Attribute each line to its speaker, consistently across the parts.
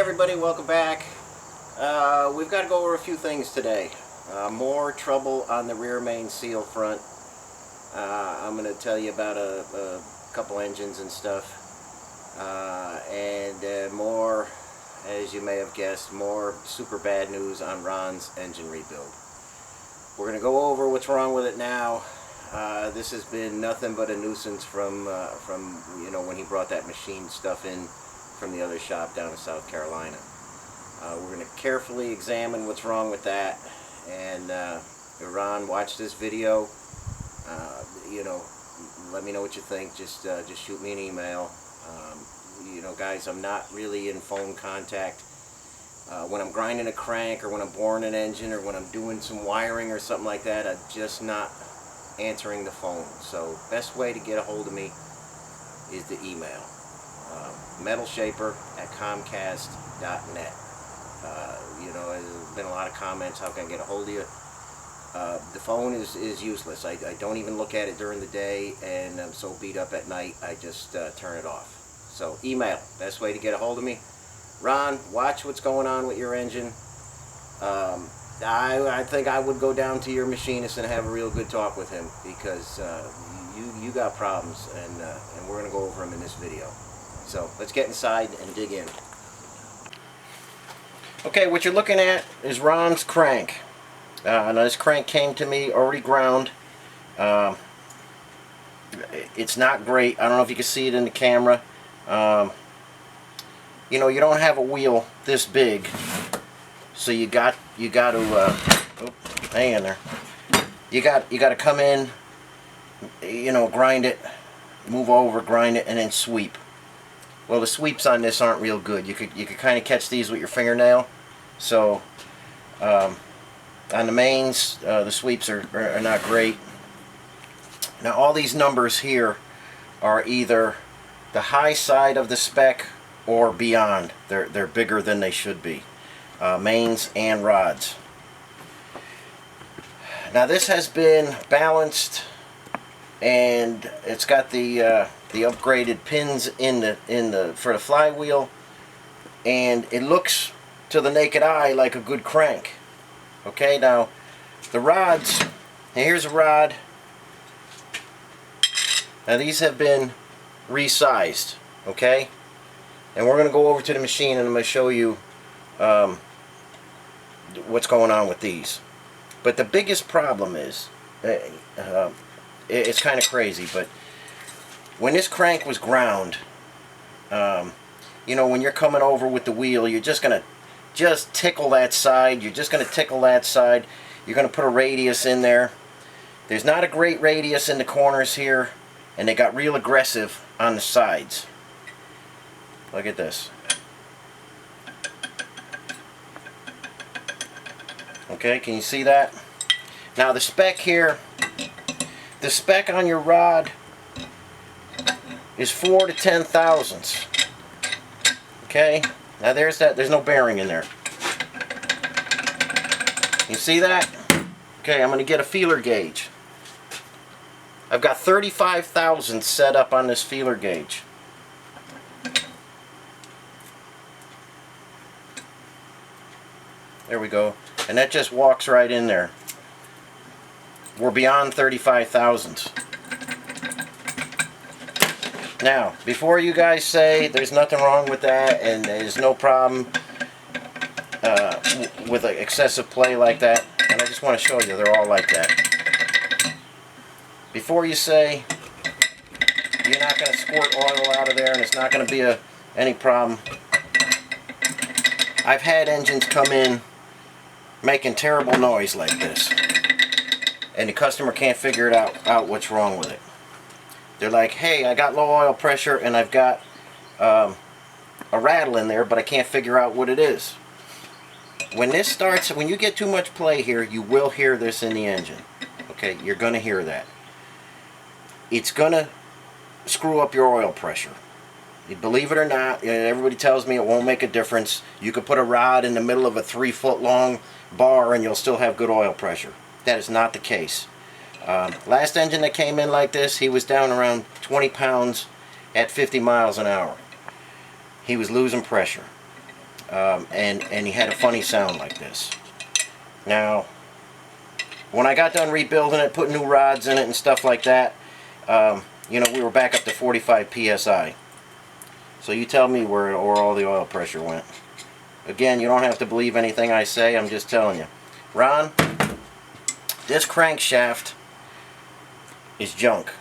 Speaker 1: everybody, welcome back. We've got to go over a few things today. More trouble on the rear main seal front. I'm going to tell you about a couple engines and stuff. And more, as you may have guessed, more super bad news on Ron's engine rebuild. We're going to go over what's wrong with it now. This has been nothing but a nuisance from when he brought that machine stuff in from the other shop down in South Carolina. We're going to carefully examine what's wrong with that, and Ron, watch this video. Let me know what you think. Just shoot me an email. Guys, I'm not really in phone contact. When I'm grinding a crank, or when I'm boring an engine, or when I'm doing some wiring or something like that, I'm just not answering the phone. So best way to get a hold of me is the email. metalshaper@comcast.net. There's been a lot of comments, how can I get a hold of you? The phone is useless. I don't even look at it during the day, and I'm so beat up at night I just turn it off. So email, best way to get a hold of me. Ron, watch what's going on with your engine. I think I would go down to your machinist and have a real good talk with him, because you got problems, and we're going to go over them in this video. So let's get inside and dig in. Okay, what you're looking at is Ron's crank. Now this crank came to me already ground. It's not great. I don't know if you can see it in the camera. You don't have a wheel this big, so you got to hang in there. You got to come in, grind it, move over, grind it, and then sweep. Well, the sweeps on this aren't real good. You could kind of catch these with your fingernail. So on the mains, the sweeps are not great. Now all these numbers here are either the high side of the spec or beyond. They're bigger than they should be. Mains and rods. Now this has been balanced, and it's got the upgraded pins for the flywheel, and it looks to the naked eye like a good crank. Okay, now the rods, here's a rod. Now these have been resized, okay, and we're going to go over to the machine and I'm going to show you what's going on with these. But the biggest problem is, it's kind of crazy, but when this crank was ground, when you're coming over with the wheel, you're just going to tickle that side. You're just going to tickle that side. You're going to put a radius in there. There's not a great radius in the corners here, and they got real aggressive on the sides. Look at this. Okay, can you see that? Now the spec here, the spec on your rod is 4 to 10 thousandths. Okay, now there's no bearing in there. You see that? Okay, I'm going to get a feeler gauge. I've got 35 thousandths set up on this feeler gauge. There we go. And that just walks right in there. We're beyond 35 thousandths. Now, before you guys say there's nothing wrong with that and there's no problem with excessive play like that, and I just want to show you they're all like that. Before you say you're not going to squirt oil out of there and it's not going to be any problem, I've had engines come in making terrible noise like this, and the customer can't figure it out what's wrong with it. They're like, hey, I got low oil pressure and I've got a rattle in there, but I can't figure out what it is. When you get too much play here, you will hear this in the engine. Okay, you're going to hear that. It's going to screw up your oil pressure. You believe it or not, everybody tells me it won't make a difference. You could put a rod in the middle of a 3-foot long bar and you'll still have good oil pressure. That is not the case. Last engine that came in like this, he was down around 20 pounds at 50 miles an hour. He was losing pressure. and he had a funny sound like this. Now, when I got done rebuilding it, putting new rods in it and stuff like that, you know, we were back up to 45 psi. So you tell me where all the oil pressure went. Again, you don't have to believe anything I say, I'm just telling you. Ron, this crankshaft is junk.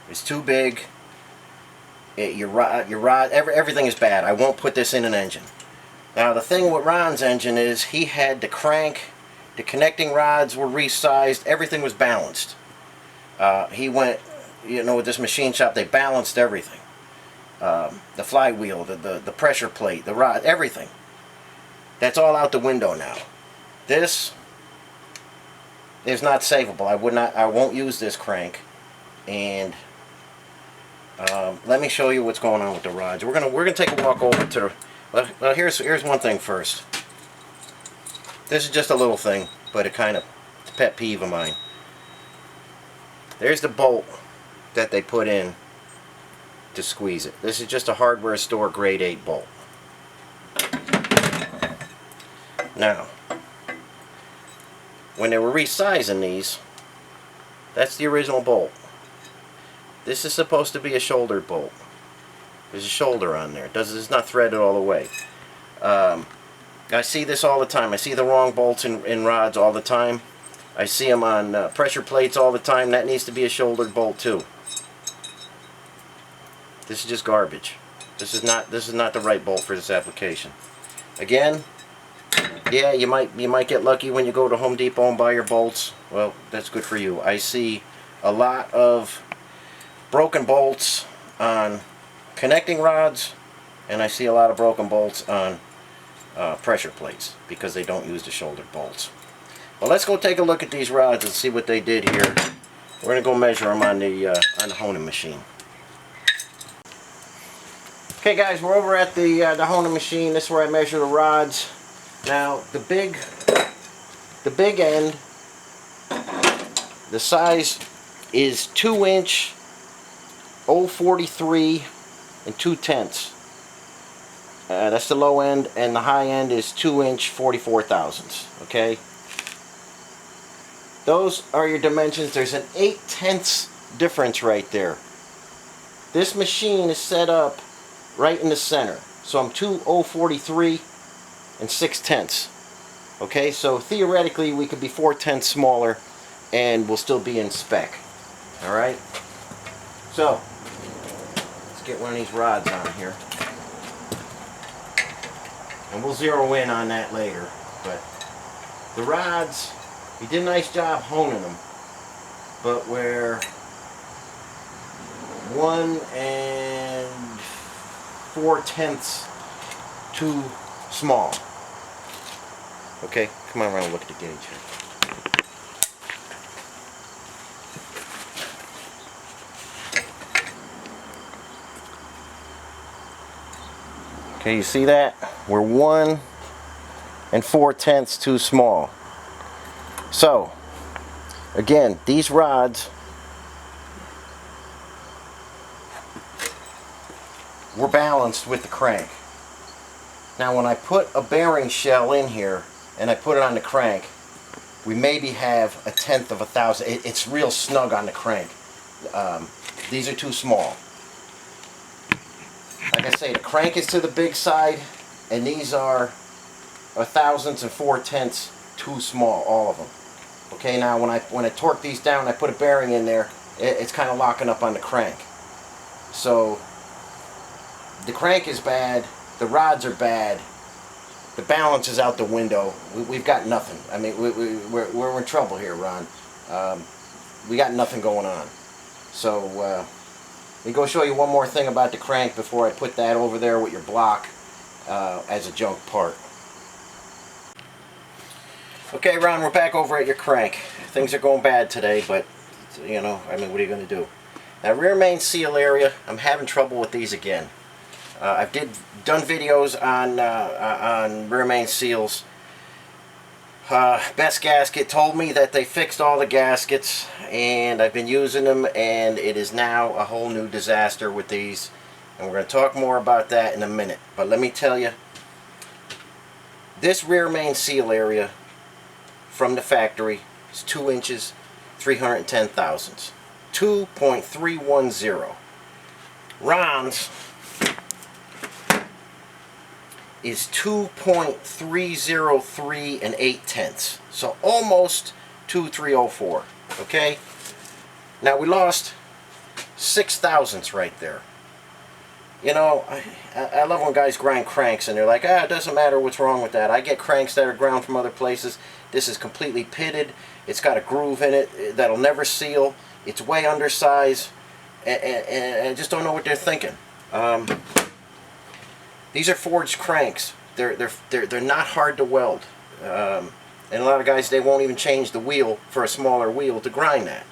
Speaker 1: It's too big. Your rod, everything is bad. I won't put this in an engine. Now the thing with Ron's engine is he had the crank, the connecting rods were resized, everything was balanced. He went, you know, with this machine shop, they balanced everything. The flywheel, the pressure plate, the rod, everything. That's all out the window now. This is not savable. I won't use this crank. And let me show you what's going on with the rods. We're gonna take a walk over to the. Well, here's one thing first. This is just a little thing, but it's a pet peeve of mine. There's the bolt that they put in to squeeze it. This is just a hardware store grade 8 bolt. Now, when they were resizing these, that's the original bolt. This is supposed to be a shoulder bolt. There's a shoulder on there. It's not threaded all the way. I see this all the time. I see the wrong bolts in rods all the time. I see them on pressure plates all the time. That needs to be a shouldered bolt too. This is just garbage. This is not the right bolt for this application. Again, yeah, you might get lucky when you go to Home Depot and buy your bolts. Well, that's good for you. I see a lot of broken bolts on connecting rods, and I see a lot of broken bolts on pressure plates because they don't use the shouldered bolts. Well, let's go take a look at these rods and see what they did here. We're going to go measure them on the honing machine. Okay guys, we're over at the honing machine. This is where I measure the rods. Now the big end, the size is 2-inch 0.43 and 2/10. That's the low end, and the high end is 2-inch 44 thousandths. Okay, those are your dimensions. There's an 8/10 difference right there. This machine is set up right in the center, so I'm 2.043 and 6/10. Okay, so theoretically we could be 4/10 smaller and we'll still be in spec. Alright, so let's get one of these rods on here and we'll zero in on that later. But the rods, he did a nice job honing them, but where 1 4/10 too small. Okay, come on around and look at the gauge here. Okay, you see that? We're 1 4/10 too small. So, again, these rods were balanced with the crank. Now when I put a bearing shell in here and I put it on the crank, we maybe have 1/10 of a thousand. It's real snug on the crank. These are too small. Like I say, the crank is to the big side, and these are 1/1000 and 4/10 too small, all of them. Okay, now when I torque these down, I put a bearing in there, it's kind of locking up on the crank. So the crank is bad, the rods are bad, the balance is out the window. We've got nothing. I mean, we're in trouble here, Ron. We got nothing going on. So let me go show you one more thing about the crank before I put that over there with your block as a junk part. Okay, Ron, we're back over at your crank. Things are going bad today, but you know, I mean, what are you going to do? Now, rear main seal area, I'm having trouble with these again. I've done videos on rear main seals. Best Gasket told me that they fixed all the gaskets, and I've been using them, and it is now a whole new disaster with these, and we're going to talk more about that in a minute. But let me tell you, this rear main seal area from the factory is 2 inches, 310 thousandths. 2.310. Ron's is 2.303 and 8/10. So almost 2.304. Okay? Now we lost 6 thousandths right there. You know, I love when guys grind cranks and they're like, it doesn't matter what's wrong with that. I get cranks that are ground from other places. This is completely pitted. It's got a groove in it that'll never seal. It's way undersized. And I just don't know what they're thinking. These are forged cranks. They're not hard to weld. And a lot of guys, they won't even change the wheel for a smaller wheel to grind that.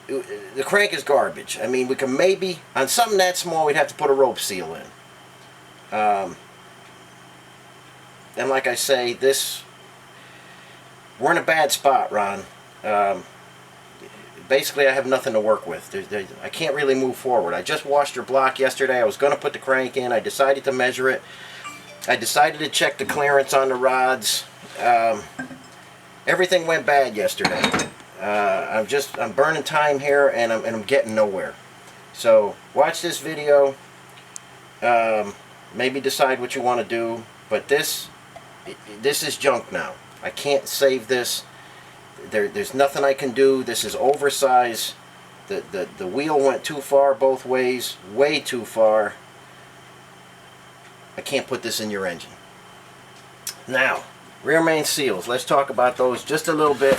Speaker 1: The crank is garbage. I mean, we can maybe, on something that small, we'd have to put a rope seal in. And like I say, we're in a bad spot, Ron. Basically, I have nothing to work with. I can't really move forward. I just washed your block yesterday. I was going to put the crank in. I decided to measure it. I decided to check the clearance on the rods. Everything went bad yesterday. I'm burning time here, and I'm getting nowhere. So watch this video. Maybe decide what you want to do. But this is junk now. I can't save this. There's nothing I can do. This is oversized. The wheel went too far both ways, way too far. I can't put this in your engine. Now, rear main seals. Let's talk about those just a little bit.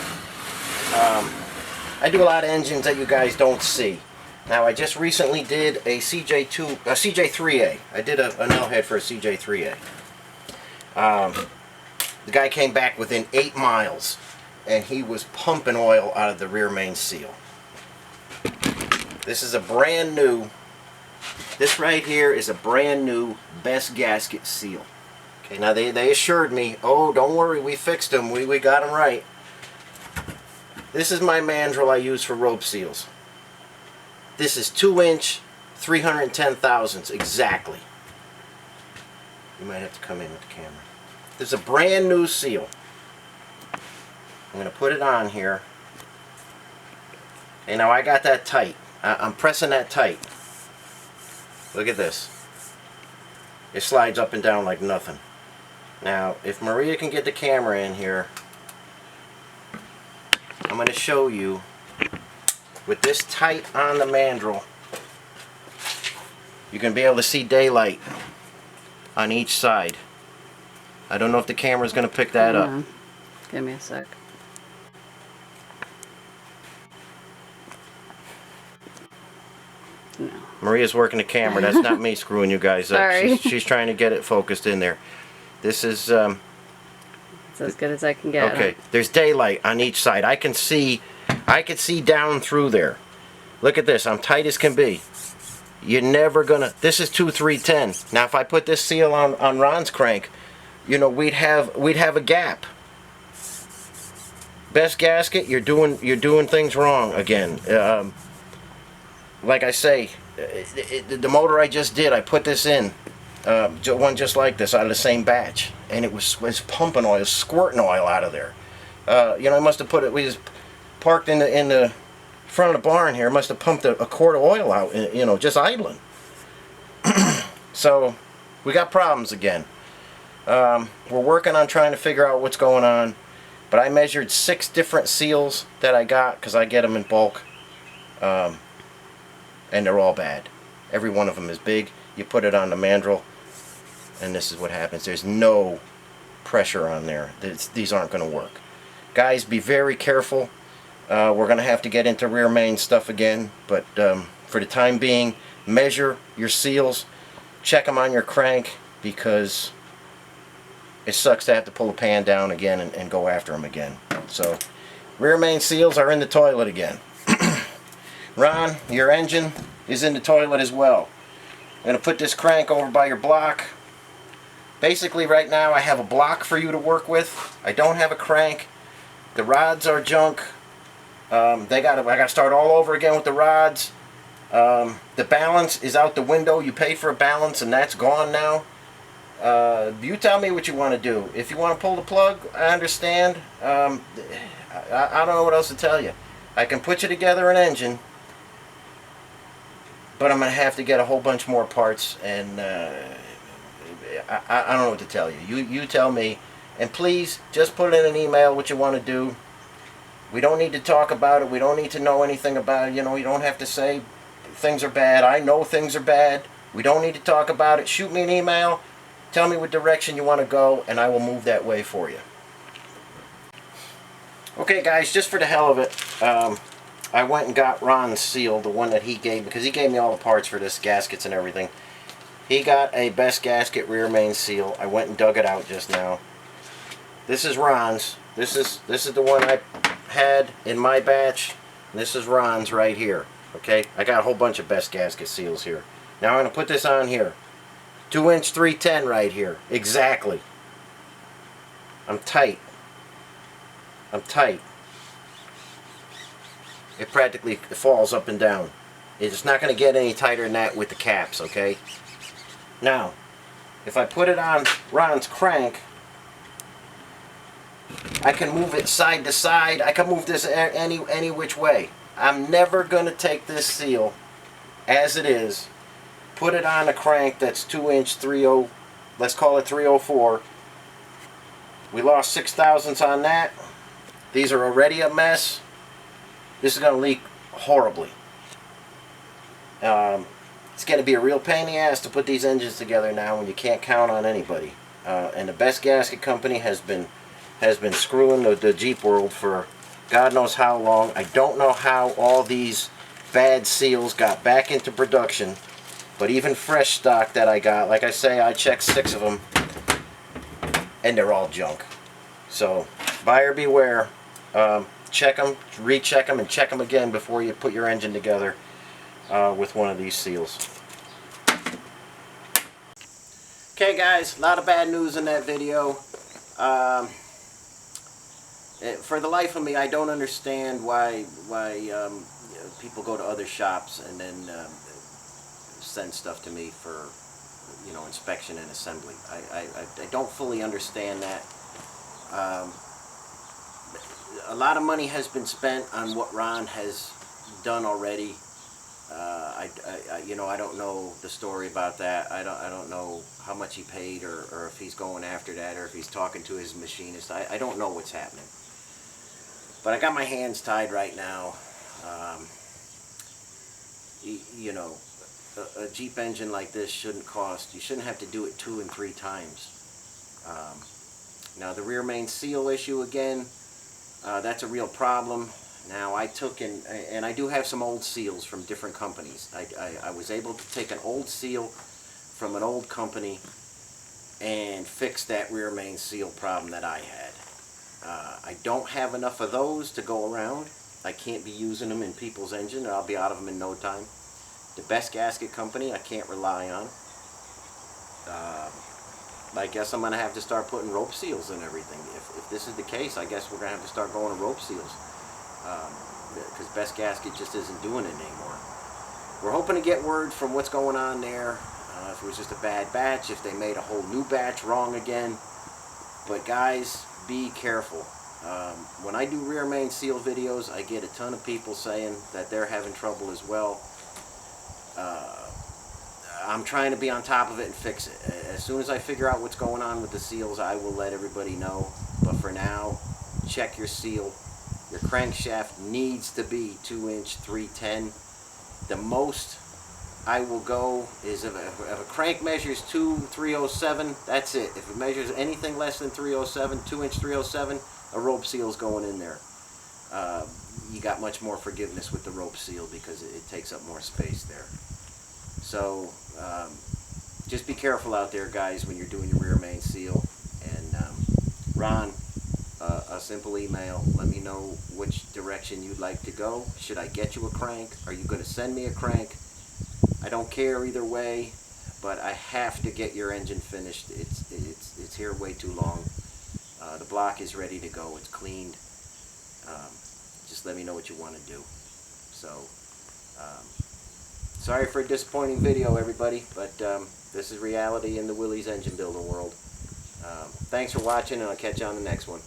Speaker 1: I do a lot of engines that you guys don't see. Now, I just recently did a CJ3A. I did a nail head for a CJ3A. The guy came back within 8 miles, and he was pumping oil out of the rear main seal. This is a brand new, this right here is a brand new best gasket seal. Okay, now they assured me, oh, don't worry, we fixed them, we got them right. This is my mandrel I use for rope seals. This is 2 inch, 310 thousandths exactly. You might have to come in with the camera. This is a brand new seal. I'm going to put it on here. And now I got that tight. I'm pressing that tight. Look at this. It slides up and down like nothing. Now, if Maria can get the camera in here, I'm going to show you with this tight on the mandrel, you're going to be able to see daylight on each side. I don't know if the camera's going to pick that up.
Speaker 2: Give me a sec. No.
Speaker 1: Maria's working the camera. That's not me screwing you guys up.
Speaker 2: Sorry.
Speaker 1: She's trying to get it focused in there. This is...
Speaker 2: it's as good as I can get.
Speaker 1: Okay, there's daylight on each side. I can see down through there. Look at this. I'm tight as can be. You're never gonna... This is 2.310. Now, if I put this seal on Ron's crank, you know, we'd have a gap. Best gasket, you're doing things wrong again. Like I say, the motor I just did, I put this in, one just like this out of the same batch, and it was pumping oil, squirting oil out of there. You know, I must have put it. We just parked in the front of the barn here. Must have pumped a quart of oil out. You know, just idling. So we got problems again. We're working on trying to figure out what's going on. But I measured 6 different seals that I got because I get them in bulk. And they're all bad. Every one of them is big. You put it on the mandrel, and this is what happens. There's no pressure on there. These aren't going to work. Guys, be very careful. We're going to have to get into rear main stuff again. But for the time being, measure your seals. Check them on your crank, because it sucks to have to pull the pan down again and go after them again. So, rear main seals are in the toilet again. Ron, your engine is in the toilet as well. I'm going to put this crank over by your block. Basically, right now, I have a block for you to work with. I don't have a crank. The rods are junk. I got to start all over again with the rods. The balance is out the window. You pay for a balance, and that's gone now. You tell me what you want to do. If you want to pull the plug, I understand. I don't know what else to tell you. I can put you together an engine, but I'm going to have to get a whole bunch more parts, and I don't know what to tell you. You tell me, and please just put in an email what you want to do. We don't need to talk about it. We don't need to know anything about it. You know, you don't have to say things are bad. I know things are bad. We don't need to talk about it. Shoot me an email. Tell me what direction you want to go, and I will move that way for you. Okay, guys, just for the hell of it, I went and got Ron's seal, the one that he gave, because he gave me all the parts for this, gaskets and everything. He got a best gasket rear main seal. I went and dug it out just now. This is Ron's. This is the one I had in my batch. This is Ron's right here. Okay, I got a whole bunch of best gasket seals here. Now I'm going to put this on here. 2-inch 310 right here. Exactly. I'm tight. I'm tight. It practically falls up and down. It's not going to get any tighter than that with the caps, okay? Now, if I put it on Ron's crank, I can move it side to side. I can move this any which way. I'm never going to take this seal as it is, put it on a crank that's 2-inch 30, let's call it 304. We lost 6 thousandths on that. These are already a mess. This is going to leak horribly. It's going to be a real pain in the ass to put these engines together now when you can't count on anybody. And the Best Gasket Company has been screwing the Jeep world for God knows how long. I don't know how all these bad seals got back into production, but even fresh stock that I got, like I say, I checked 6 of them, and they're all junk. So buyer beware. Check them, recheck them, and check them again before you put your engine together with one of these seals. Okay, guys, a lot of bad news in that video. For the life of me, I don't understand why people go to other shops and then send stuff to me for, you know, inspection and assembly. I don't fully understand that. A lot of money has been spent on what Ron has done already. You know, I don't know the story about that. I don't know how much he paid, or if he's going after that, or if he's talking to his machinist. I don't know what's happening. But I got my hands tied right now. You know, a Jeep engine like this shouldn't cost. You shouldn't have to do it 2 and 3 times. Now the rear main seal issue again. That's a real problem. Now I took and I do have some old seals from different companies. I was able to take an old seal from an old company and fix that rear main seal problem that I had. I don't have enough of those to go around. I can't be using them in people's engine, or I'll be out of them in no time. The Best Gasket Company I can't rely on. I guess I'm going to have to start putting rope seals and everything. If this is the case, I guess we're going to have to start going to rope seals. Because Best Gasket just isn't doing it anymore. We're hoping to get word from what's going on there. If it was just a bad batch, if they made a whole new batch wrong again. But guys, be careful. When I do rear main seal videos, I get a ton of people saying that they're having trouble as well. I'm trying to be on top of it and fix it. As soon as I figure out what's going on with the seals, I will let everybody know. But for now, check your seal. Your crankshaft needs to be 2-inch 310. The most I will go is if a crank measures 307, that's it. If it measures anything less than 307, 2-inch 307, a rope seal is going in there. You got much more forgiveness with the rope seal because it takes up more space there. So just be careful out there, guys, when you're doing your rear main seal. And Ron, a simple email. Let me know which direction you'd like to go. Should I get you a crank? Are you going to send me a crank? I don't care either way, but I have to get your engine finished. It's here way too long. The block is ready to go. It's cleaned. Just let me know what you want to do. So Sorry for a disappointing video, everybody, but this is reality in the Willys engine building world. Thanks for watching, and I'll catch you on the next one.